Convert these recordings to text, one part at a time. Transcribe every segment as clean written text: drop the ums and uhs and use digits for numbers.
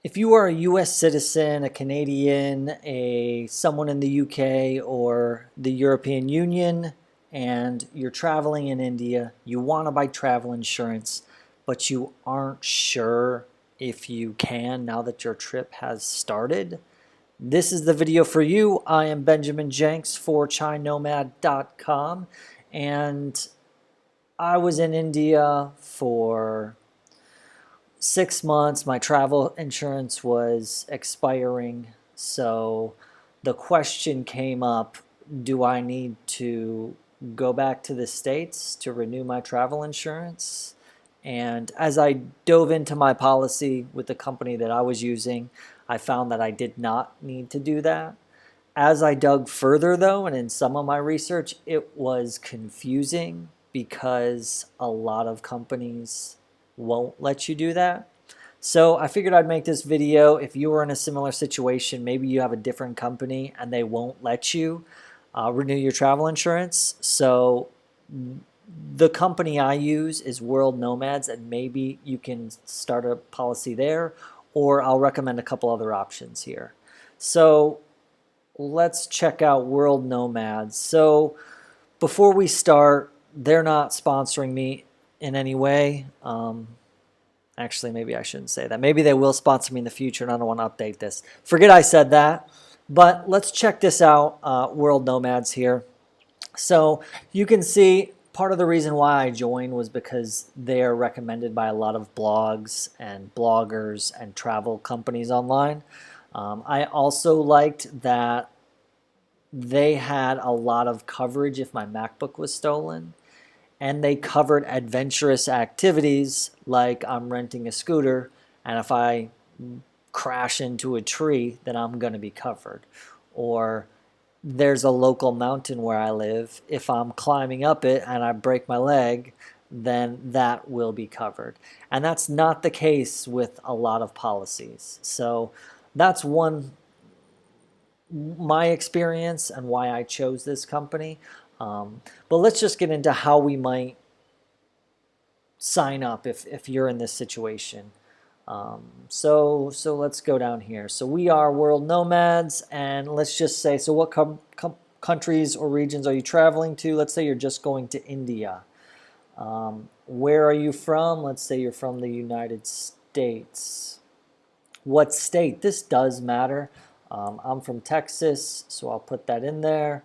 If you are a US citizen, a Canadian, someone in the UK or the European Union, and you're traveling in India, you want to buy travel insurance, but you aren't sure if you can now that your trip has started, this is the video for you. I am Benjamin Jenks for ChinaNomad.com, and I was in India for 6 months. My travel insurance was expiring, so the question came up, do I need to go back to the States to renew my travel insurance? And as I dove into my policy with the company that I was using, I found that I did not need to do that. As I dug further, though, and in some of my research, it was confusing because a lot of companies won't let you do that. So I figured I'd make this video. If you were in a similar situation, maybe you have a different company and they won't let you renew your travel insurance. So the company I use is World Nomads, and maybe you can start a policy there, or I'll recommend a couple other options here. So let's check out World Nomads. So before we start, they're not sponsoring me in any way. Actually, maybe I shouldn't say that. Maybe they will sponsor me in the future, and I don't want to update this. Forget I said that. But let's check this out, World Nomads here. So you can see part of the reason why I joined was because they are recommended by a lot of blogs and bloggers and travel companies online. I also liked that they had a lot of coverage if my MacBook was stolen, and they covered adventurous activities like I'm renting a scooter, and if I crash into a tree, then I'm going to be covered. Or there's a local mountain where I live. If I'm climbing up it and I break my leg, then that will be covered. And that's not the case with a lot of policies. So that's my experience and why I chose this company. But let's just get into how we might sign up if you're in this situation. So let's go down here. So we are World Nomads, and let's just say, so what countries or regions are you traveling to? Let's say you're just going to India. Where are you from? Let's say you're from the United States. What state? This does matter. I'm from Texas, so I'll put that in there.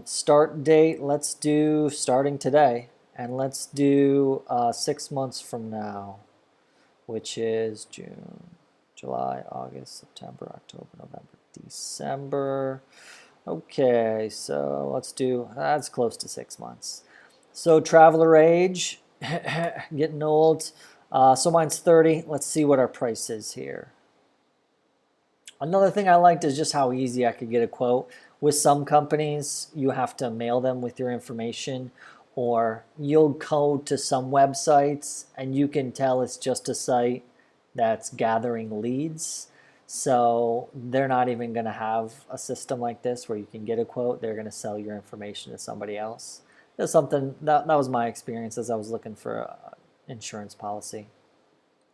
Start date, let's do starting today, and let's do 6 months from now, which is June, July, August, September, October, November, December. Okay, so let's do, that's close to 6 months. So traveler age, getting old. So mine's 30. Let's see what our price is here. Another thing I liked is just how easy I could get a quote. With some companies, you have to mail them with your information, or you'll go to some websites and you can tell it's just a site that's gathering leads. So they're not even going to have a system like this where you can get a quote. They're going to sell your information to somebody else. That's something that was my experience as I was looking for an insurance policy.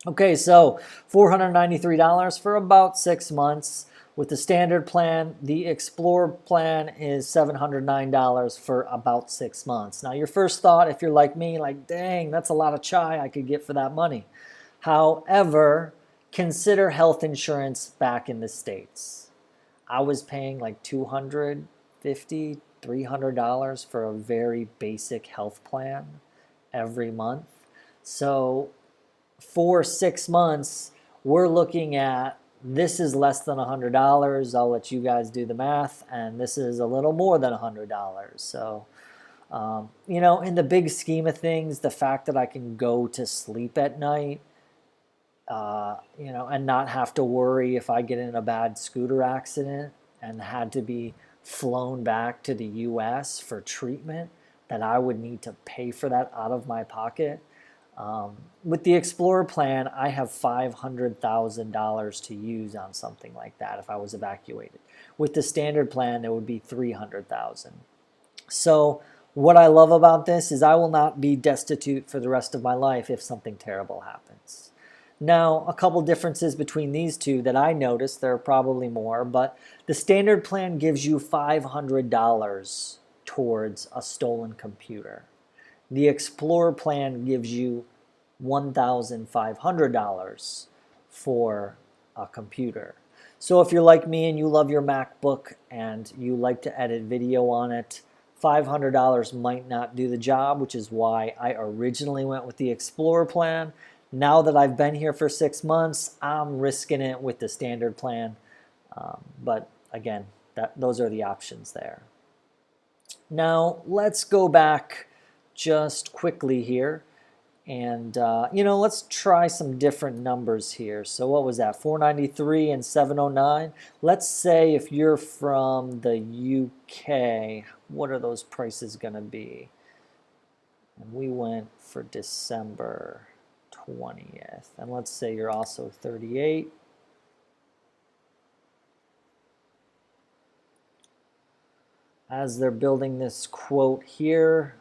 Okay, so $493 for about 6 months. With the standard plan, the Explorer plan is $709 for about 6 months. Now, your first thought, if you're like me, like, dang, that's a lot of chai I could get for that money. However, consider health insurance back in the States. I was paying like $250, $300 for a very basic health plan every month. So for 6 months, we're looking at, this is less than $100. I'll let you guys do the math, and this is a little more than $100. So, in the big scheme of things, the fact that I can go to sleep at night, and not have to worry if I get in a bad scooter accident and had to be flown back to the US for treatment, that I would need to pay for that out of my pocket. With the Explorer plan, I have $500,000 to use on something like that if I was evacuated. With the standard plan, there would be $300,000. So what I love about this is I will not be destitute for the rest of my life if something terrible happens. Now, a couple differences between these two that I noticed, there are probably more, but the standard plan gives you $500 towards a stolen computer. The Explorer plan gives you $1,500 for a computer. So if you're like me and you love your MacBook and you like to edit video on it, $500 might not do the job, which is why I originally went with the Explorer plan. Now that I've been here for 6 months, I'm risking it with the standard plan. But again, those are the options there. Now let's go back just quickly here. And, let's try some different numbers here. So what was that, 493 and 709? Let's say if you're from the UK, what are those prices going to be? And we went for December 20th. And let's say you're also 38. As they're building this quote here,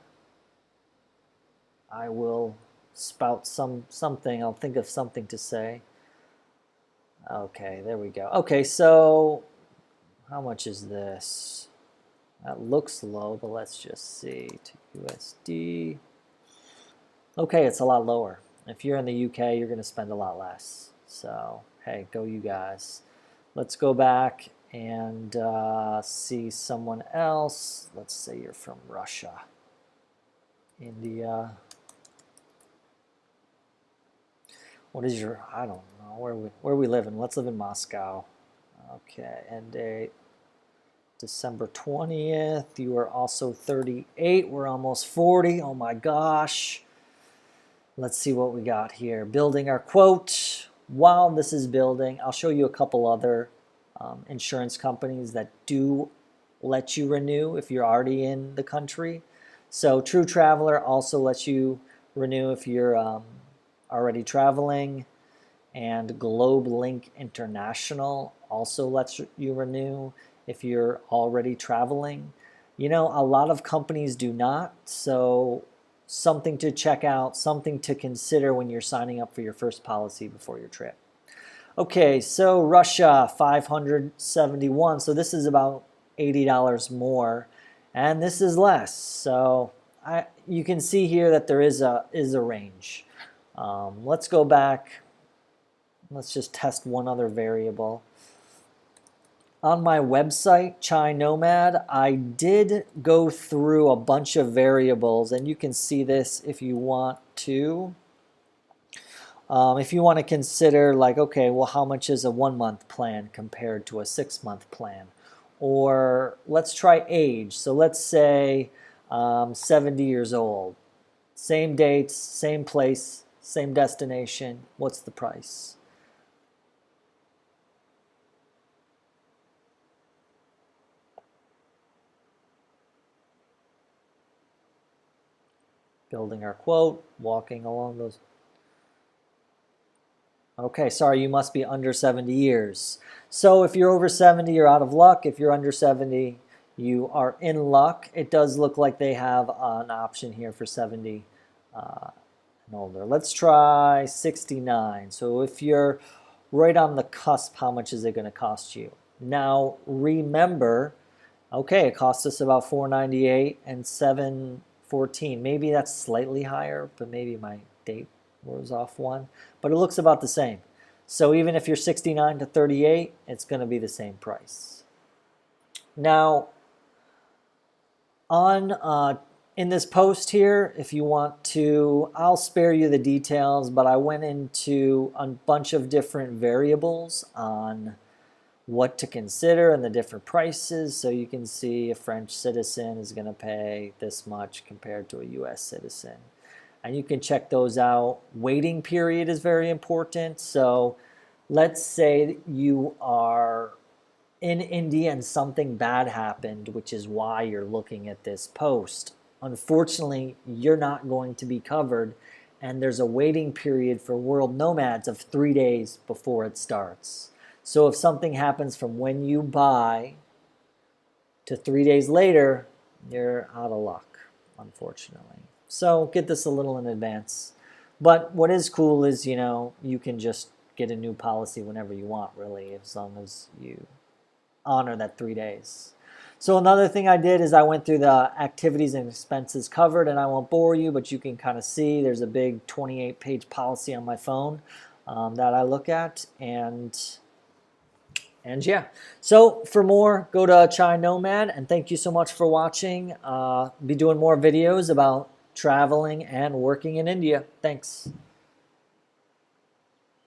I will spout something. I'll think of something to say. Okay, there we go. Okay, so how much is this? That looks low, but let's just see. To USD. Okay, it's a lot lower. If you're in the UK, you're going to spend a lot less. So, hey, go you guys. Let's go back and see someone else. Let's say you're from Russia, India. What is your, I don't know, where we live in. Let's live in Moscow. Okay, end date, December 20th. You are also 38. We're almost 40. Oh my gosh. Let's see what we got here. Building our quote. While this is building, I'll show you a couple other insurance companies that do let you renew if you're already in the country. So True Traveler also lets you renew if you're already traveling, and Globe Link International also lets you renew if you're already traveling. A lot of companies do not, so something to check out, something to consider when you're signing up for your first policy before your trip. Okay, so Russia, 571, so this is about $80 more, and this is less. So you can see here that there is a range. Let's go back. Let's just test one other variable. On my website, Chai Nomad, I did go through a bunch of variables, and you can see this if you want to. If you want to consider, like, okay, well, how much is a 1-month plan compared to a 6-month plan? Or let's try age. So let's say 70 years old. Same dates, same place, same destination. What's the price? Building our quote, walking along those. Okay, sorry, you must be under 70 years. So if you're over 70, you're out of luck. If you're under 70, you are in luck. It does look like they have an option here for 70 and older. Let's try 69. So if you're right on the cusp, how much is it going to cost you? Now, remember, okay, it cost us about $498 and $714. Maybe that's slightly higher, but maybe my date was off one. But it looks about the same. So even if you're 69 to 38, it's going to be the same price. Now, in this post here, if you want to, I'll spare you the details, but I went into a bunch of different variables on what to consider and the different prices. So you can see a French citizen is going to pay this much compared to a US citizen. And you can check those out. Waiting period is very important. So let's say you are in India and something bad happened, which is why you're looking at this post. Unfortunately, you're not going to be covered, and there's a waiting period for World Nomads of 3 days before it starts. So if something happens from when you buy to 3 days later, you're out of luck, unfortunately. So get this a little in advance. But what is cool is, you can just get a new policy whenever you want, really, as long as you honor that 3 days. So another thing I did is I went through the activities and expenses covered, and I won't bore you, but you can kind of see there's a big 28-page policy on my phone that I look at, and yeah. So for more, go to Chai Nomad, and thank you so much for watching. Be doing more videos about traveling and working in India. Thanks.